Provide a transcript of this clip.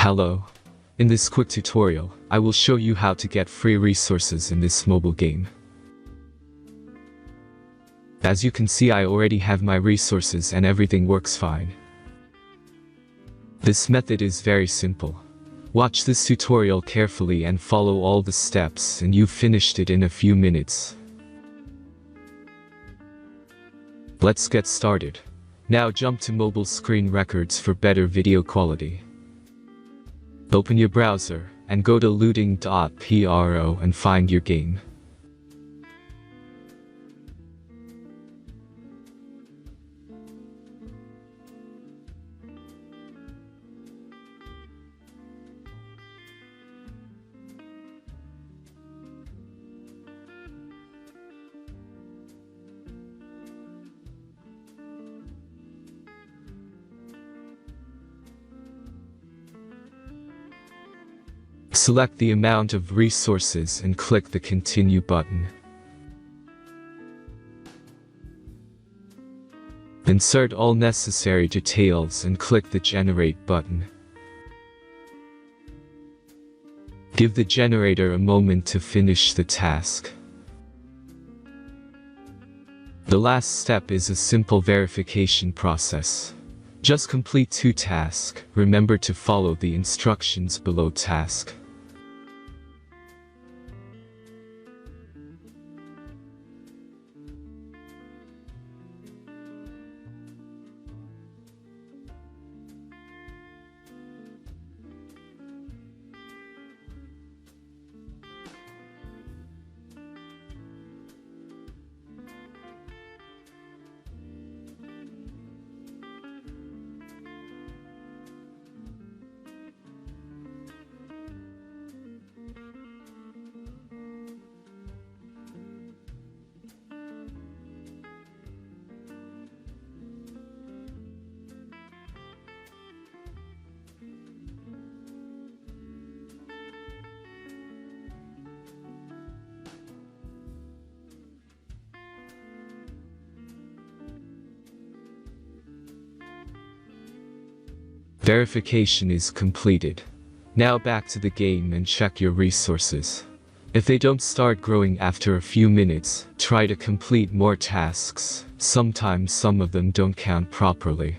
Hello. In this quick tutorial, I will show you how to get free resources in this mobile game. As you can see, I already have my resources and everything works fine. This method is very simple. Watch this tutorial carefully and follow all the steps and you've finished it in a few minutes. Let's get started. Now jump to mobile screen records for better video quality. Open your browser and go to looting.pro and find your game. Select the amount of resources and click the Continue button. Insert all necessary details and click the Generate button. Give the generator a moment to finish the task. The last step is a simple verification process. Just complete 2 tasks. Remember to follow the instructions below task. Verification is completed. Now back to the game and check your resources. If they don't start growing after a few minutes, try to complete more tasks. Sometimes some of them don't count properly.